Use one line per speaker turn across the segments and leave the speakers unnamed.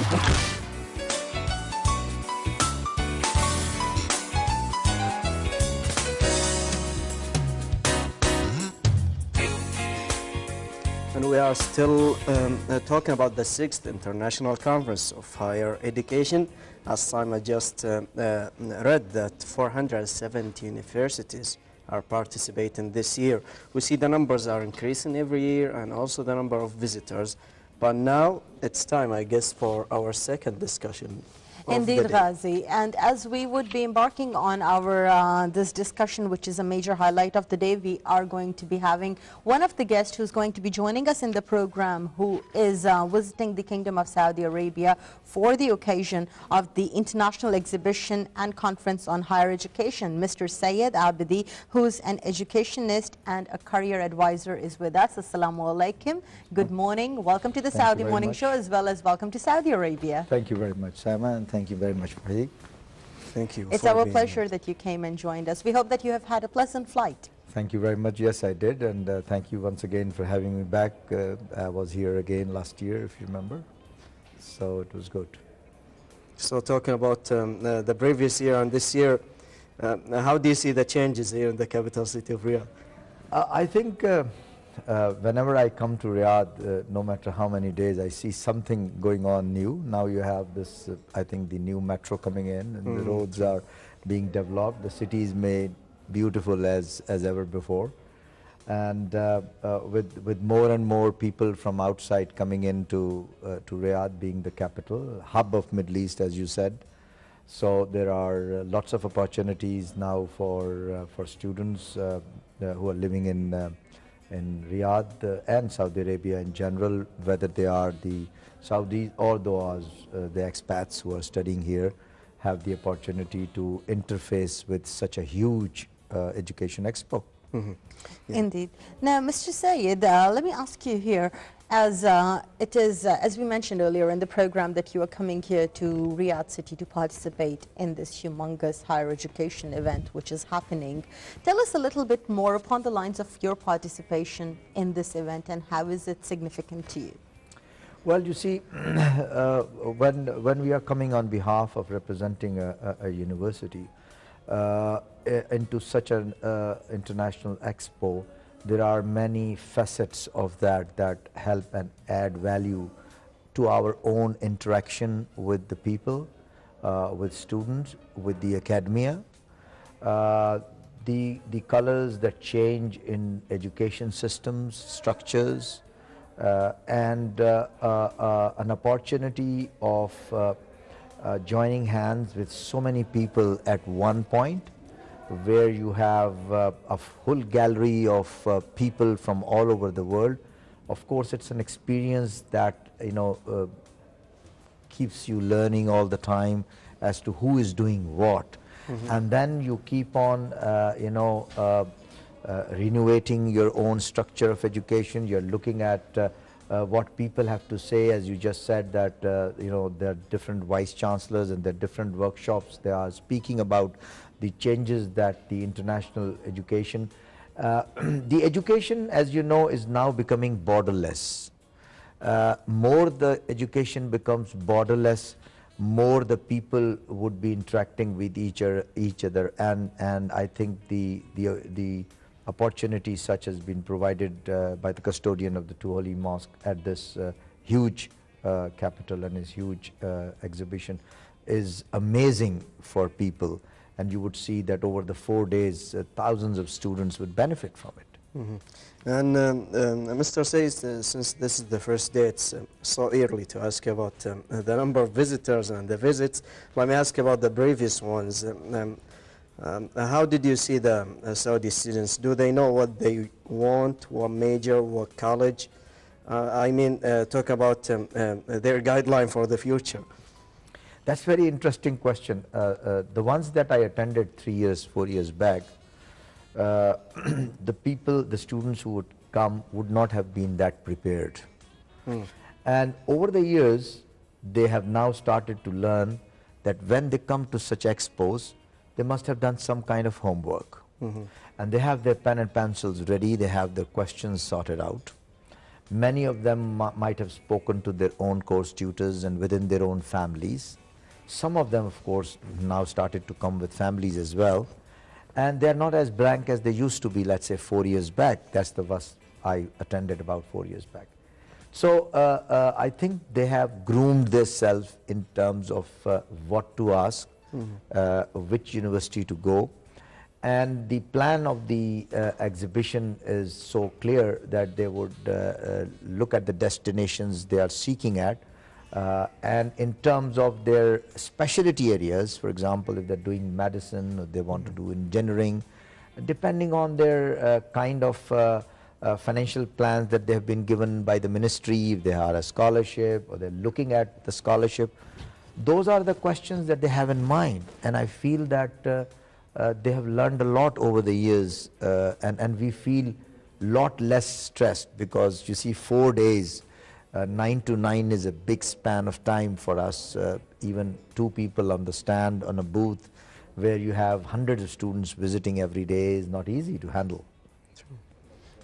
And we are still talking about the 6th International Conference of Higher Education. As Simon just read that 470 universities are participating this year. We see the numbers are increasing every year and also the number of visitors. But now it's time, I guess, for our second discussion.
Indeed, Ghazi. And as we would be embarking on our this discussion, which is a major highlight of the day, we are going to be having one of the guests who's going to be joining us in the program, who is visiting the Kingdom of Saudi Arabia for the occasion of the International Exhibition and Conference on Higher Education. Mr. Syed Abidi, who's an educationist and a career advisor, is with us. Assalamu alaikum. Good morning. Welcome to the Saudi Morning Show, as well as welcome to Saudi Arabia.
Thank you very much, Sama, and thank you very much, Pradeep.
Thank you.
It's our pleasure that you came and joined us. We hope that you have had a pleasant flight.
Thank you very much. Yes, I did, and thank you once again for having me back. I was here again last year, if you remember, so it was good.
So talking about the previous year and this year, how do you see the changes here in the capital city of Riyadh?
I think whenever I come to Riyadh, no matter how many days, I see something going on new. Now you have this, I think, the new metro coming in, and the roads are being developed. The city is made beautiful as ever before, and with more and more people from outside coming into to Riyadh, being the capital, hub of Middle East, as you said. So there are lots of opportunities now for students who are living in Riyadh and Saudi Arabia in general, whether they are the Saudis or the expats who are studying here, have the opportunity to interface with such a huge education expo.
Mm-hmm. Yeah.
Indeed. Now, Mr. Syed, let me ask you here, as it is, as we mentioned earlier in the program, that you are coming here to Riyadh City to participate in this humongous higher education event which is happening. Tell us a little bit more upon the lines of your participation in this event and how is it significant to you?
Well, you see, when we are coming on behalf of representing a university into such an international expo, there are many facets of that help and add value to our own interaction with the people, with students, with the academia. The colors that change in education systems, structures, and an opportunity of joining hands with so many people at one point, where you have a full gallery of people from all over the world. Of course, it's an experience that keeps you learning all the time as to who is doing what, and then you keep on renovating your own structure of education. You're looking at what people have to say, as you just said, that there are different vice chancellors and there are different workshops. They are speaking about the changes that the international education, the education, as you know, is now becoming borderless. More the education becomes borderless, more the people would be interacting with each other, and I think the opportunity such has been provided by the custodian of the two holy mosques at this huge capital and this huge exhibition is amazing for people. And you would see that over the 4 days, thousands of students would benefit from it.
Mm-hmm. And Mr. Sayed, since this is the first day, it's so early to ask about the number of visitors and the visits. Let me ask about the previous ones. How did you see the Saudi students? Do they know what they want, what major, what college? Talk about their guideline for the future.
That's a very interesting question. The ones that I attended 3 years, 4 years back, the students who would come would not have been that prepared. And over the years, they have now started to learn that when they come to such expos, they must have done some kind of homework. And they have their pen and pencils ready, they have their questions sorted out. Many of them might have spoken to their own course tutors and within their own families. Some of them, of course, now started to come with families as well. And they're not as blank as they used to be, let's say, 4 years back. That's the bus I attended about 4 years back. So I think they have groomed themselves in terms of what to ask, which university to go. And the plan of the exhibition is so clear that they would look at the destinations they are seeking at. And in terms of their specialty areas, for example, if they're doing medicine or they want to do engineering, depending on their kind of financial plans that they have been given by the ministry, if they are a scholarship or they're looking at the scholarship, those are the questions that they have in mind. And I feel that they have learned a lot over the years, and we feel a lot less stressed, because you see 4 days, 9 to 9 is a big span of time for us. Even 2 people on the stand on a booth where you have hundreds of students visiting every day is not easy to handle.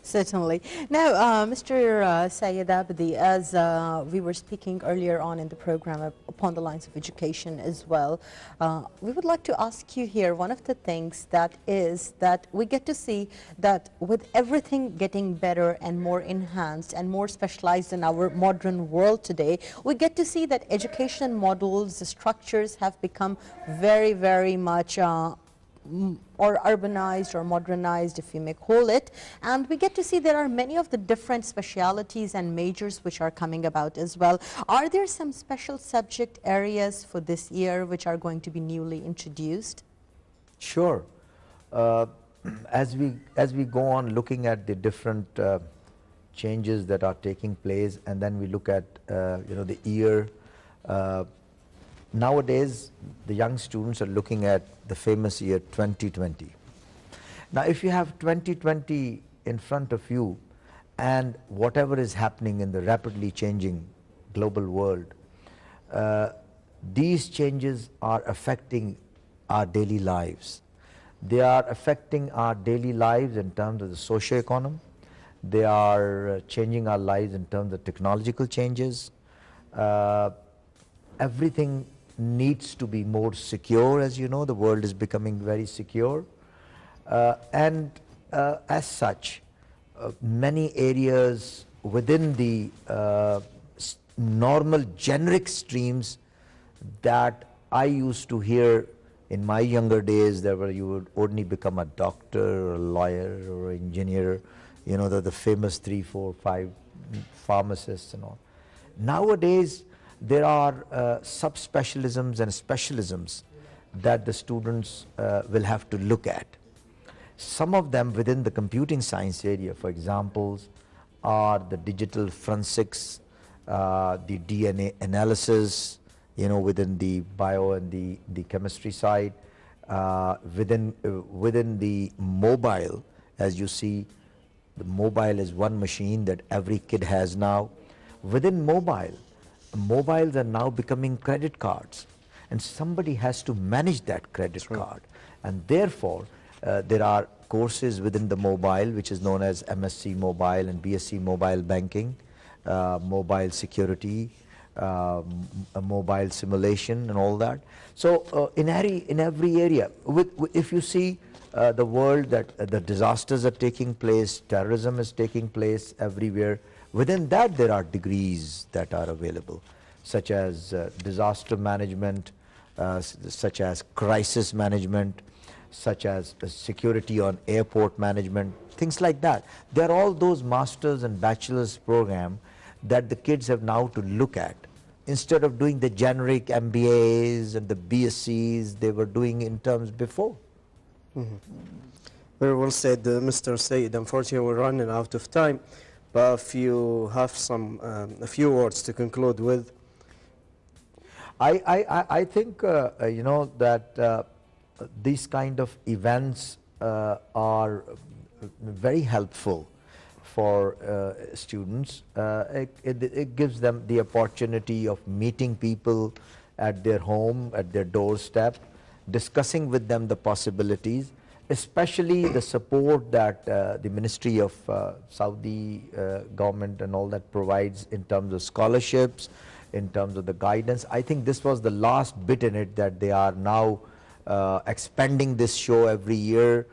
Certainly. Now, Mr. Syed Abidi, as we were speaking earlier on in the program upon the lines of education as well, we would like to ask you here, one of the things that is that we get to see that with everything getting better and more enhanced and more specialized in our modern world today, we get to see that education models, the structures have become very, very much or urbanized or modernized, if you may call it, and we get to see there are many of the different specialities and majors which are coming about as well. Are there some special subject areas for this year which are going to be newly introduced?
Sure. As we go on looking at the different changes that are taking place, and then we look at the year. Nowadays, the young students are looking at the famous year 2020. Now, if you have 2020 in front of you and whatever is happening in the rapidly changing global world, these changes are affecting our daily lives. They are affecting our daily lives in terms of the socio-economy. They are changing our lives in terms of technological changes. Everything needs to be more secure. As you know, the world is becoming very secure, and as such, many areas within the normal generic streams that I used to hear in my younger days, that where you would only become a doctor or a lawyer or an engineer, the famous 3, 4, 5 pharmacists and all. Nowadays, there are subspecialisms and specialisms that the students will have to look at. Some of them within the computing science area, for example, are the digital forensics, the DNA analysis, within the bio and the chemistry side, within the mobile. As you see, the mobile is one machine that every kid has now. Within mobiles are now becoming credit cards, and somebody has to manage that credit card. And therefore, there are courses within the mobile which is known as MSc Mobile and BSc Mobile Banking, mobile security, mobile simulation and all that. So in every area, if you see the world, that the disasters are taking place, terrorism is taking place everywhere, within that there are degrees that are available, such as disaster management, such as crisis management, such as security on airport management, things like that. There are all those masters and bachelor's program that the kids have now to look at. Instead of doing the generic MBAs and the BScs they were doing in terms before.
Very well said, Mr. Syed. Unfortunately, we're running out of time. But if you have a few words to conclude with.
I think, that these kind of events are very helpful for students. It gives them the opportunity of meeting people at their home, at their doorstep, discussing with them the possibilities, especially the support that the Ministry of Saudi government and all that provides in terms of scholarships, in terms of the guidance. I think this was the last bit in it, that they are now expanding this show every year.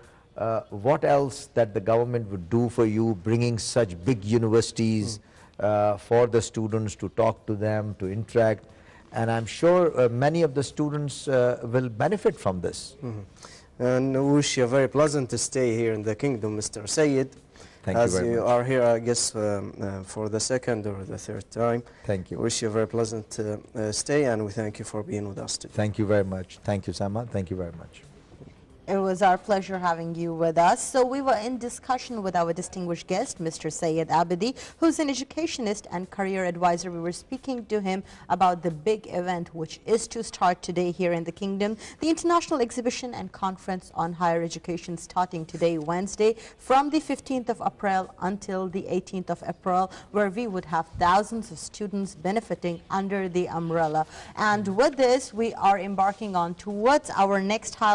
What else that the government would do for you, bringing such big universities for the students to talk to them, to interact, and I'm sure many of the students will benefit from this.
And we wish you a very pleasant stay here in the kingdom, Mr. Syed.
Thank you
as
very
you
much.
are here, I guess, for the second or the third time.
Thank you.
Wish you a very pleasant stay, and we thank you for being with us today.
Thank you very much. Thank you, Sama. Thank you very much.
It was our pleasure having you with us. So we were in discussion with our distinguished guest, Mr. Syed Abidi, who's an educationist and career advisor. We were speaking to him about the big event which is to start today here in the kingdom, the International Exhibition and Conference on Higher Education, starting today, Wednesday, from the 15th of April until the 18th of April, where we would have thousands of students benefiting under the umbrella. And with this, we are embarking on towards our next highlight.